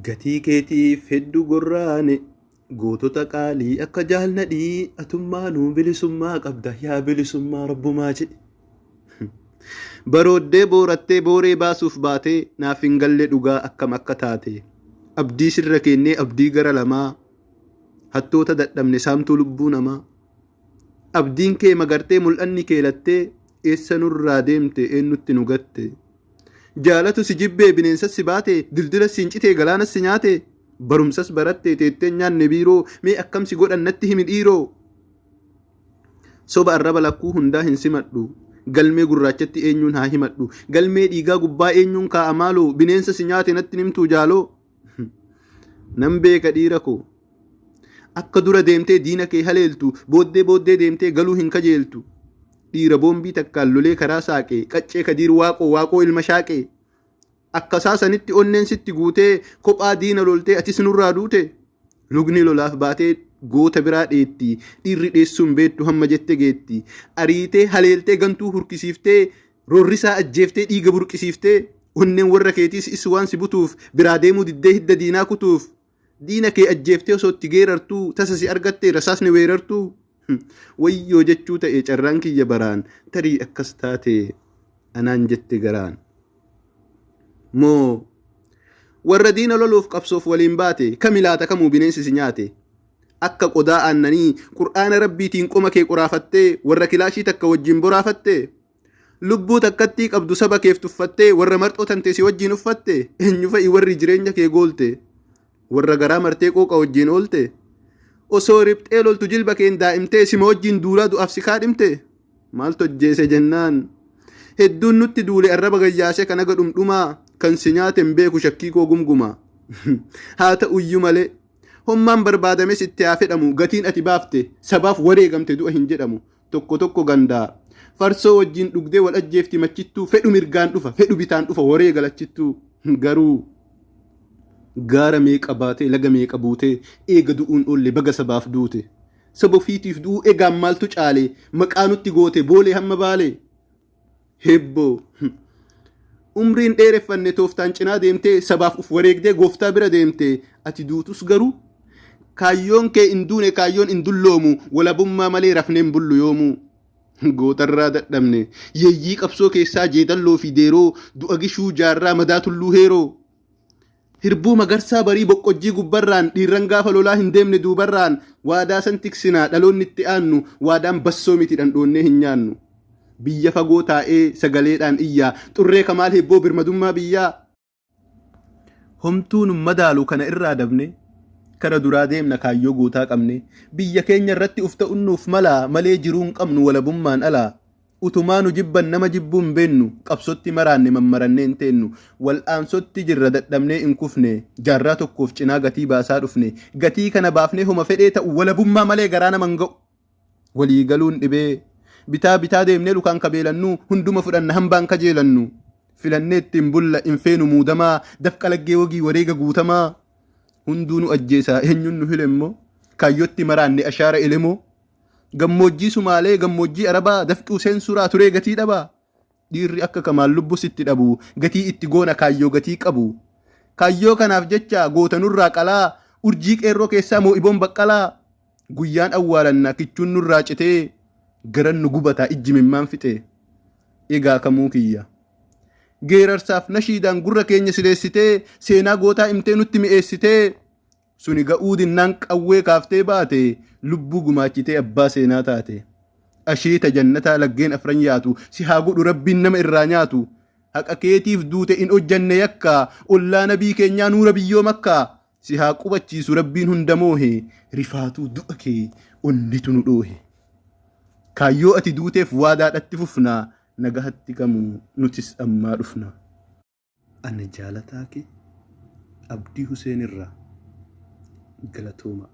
Gatii keetiif hedduu gorraane gootota qaalii akka jaalladhii atummaanuu bilisummaa qabda yaa bilisummaa rabbumaa jedhe. Barooddee boorattee booree baasuuf baatee naaf hin galle dhugaa akkam akka taate. Abdii sirra kennee abdii gara lamaa hattoota dadhabne saamtuu lubbuu namaa. Abdiin kee magartee mul'anni keelattee eessa nurraa deemte eenyutti nu gatte. Jaalatu si jibbee bineensas si baate dildila si hincitee galaanas si nyaate barumsas baratte teetteen nyaanne biiroo mee akkam si godhan natti himi dhiiroo. Soba arraba lakkuu hundaa hin simadhu galmee gurraachatti eenyuun haa himadhu galmee dhiigaa gubbaa eenyuun kaa'a maaloo bineensa si nyaate natti nimtuu jaaloo. Nan beeka dhiira koo akka dura deemtee diina kee haleeltu booddee deemtee galuu hin kajeeltu. Dhiira boombii takkaan lolee karaa saaqee qaccee kadiir waaqoo ilma shaaqee akkasaa sanitti onneen sitti guutee kophaa diina loltee atis nurraa duute. Lugni lolaaf baatee goota biraa dheetti dhiirri dheessuun beettu hamma jette geetti ariitee haleeltee gantuu hurkisiiftee roorrisaa ajjeeftee dhiiga burqisiiftee onneen warra keetiis is waan si butuuf biraa deemuu diddee hidda diinaa kutuuf diina kee ajjeeftee osoo itti geerartuu tasa si argattee rasaasni weerartuu. Wayyoo jechuu ta'e carraan kiyya baraan tarii akkas taate anaan jette garaan. Moo warra diina loluuf qabsoof waliin baate kamilaata kamuu bineensi si nyaate. Akka qodaa aannanii qur'aana rabbiitiin qoma kee qoraafattee warra kilaashii takka wajjin boraafattee. Lubbuu takkattii qabdu saba keef tuffattee warra marxoo tante si wajjin uffatte eenyu fa'i warri jireenya kee goolte warra garaa martee qooqa wajjin oolte. Osoo riphxee loltu jilba keen daa'imtee sima wajjin duulaa du'aaf si kaadhimte maaltu ajjeese jennaan. Hedduun nutti duule arraba gayyaasee kan aga dhumdhumaa kan si nyaaten beeku shakkii koo gumguma. Haa ta'uyyuu malee hommaan barbaadames itti haa fedhamu gatiin ati baafte sabaaf wareegamte du'a hin jedhamu. Tokko gandaa farsoo wajjin dhugdee wal ajjeefti machittuu fedhu mirgaan dhufa fedhu bitaan dhufa wareega lachittuu. Garuu gaara meeqa baatee laga meeqa buutee eega du'uun oolle baga sabaaf duute. Saba ofiitiif du'uu egaan maaltu caale maqaa nutti goote boolee hamma baale. Hebboo umriin dheereffanne tooftaan cinaa deemtee sabaaf uf wareegdee gooftaa bira deemte ati duutus garuu kaayyoon kee hin duune kaayyoon hin dulloomu walabummaa malee rafneen bullu yoomuu. Gootarraa dadhabne yeeyyii qabsoo keessaa jeedalloo fi deeroo du'a gishuu jaarraa madaa tulluu heeroo. Hirbuu magarsaa barii boqqojjii gubbarraan dhiirran gaafa lolaa hin deemne duubarraan waadaa san tiksinaa dhaloonni itti aannu waadaan bassoo miti dhandhoonnee hin nyaannu. Biyya fagoo taa'ee sagaleedhaan iyyaa xurree kamaal hebboo birmadummaa biyyaa. Homtuun madaalu kana irraa dabne kara duraa deemna kaayyoo gootaa qabne biyya keenya irratti uf ta'unnuuf malaa malee jiruun qabnu walabummaan alaa. Utumaanu jibban nama jibbuun beennu qabsotti maraanne mammarannee hin teennu wal'aansotti jirra dadhabnee hin kufne jaarraa tokkoof cinaa gatii baasaa dhufne gatii kana baafnee homa fedhee ta'u walabummaa malee garaa naman ga'u. Walii galuun dhibee bitaa deemnee lukaan kabeelannu hunduma fudhanna hambaan kajeelannu filannee ittiin bulla hin feenu muudamaa dafqa laggee wagii wareega guutamaa. Hunduu nu ajjeesaa eenyuun nu hilemmoo kaayyootti maraanne ashaara elemoo. Gammoojjii Sumaalee gammoojjii Arabaa dafquu seensuraa turee gatii dhabaa. Dhiirri akka kamaan lubbus itti dhabu gatii itti goona kaayyoo gatii qabu. Kaayyoo kanaaf jecha gootanurraa qalaa urjii qeerroo keessaa moo'iboon baqqalaa. Guyyaan awwaalannaa kichuun nurraa citee garan nu gubataa ijji mimmaan fixee. Egaa kamuu kiyya geerarsaaf nashiidaan gurra keenya sileessitee seenaa gootaa himtee nutti mi'eessitee. Suni ga'uu dinnaan qawwee kaaftee baate lubbuu gumaachitee abbaa seenaa taate. Asheeta jannataa laggeen afran yaatu si haa godhu rabbiin nama irraa nyaatu. Haqa keetiif duute in hojjanne yakkaa ollaa nabii keenyaa nuura biyyoo makkaa. Si haa qubachiisu rabbiin hunda moohe rifaatuu du'a kee onnitu nu dhoohe. Kaayyoo ati duuteef waadaadhatti fufnaa nagahatti kamuu nutis ammaa dhufna. Ani jaalataa kee Abdii Huseen irraa galatooma.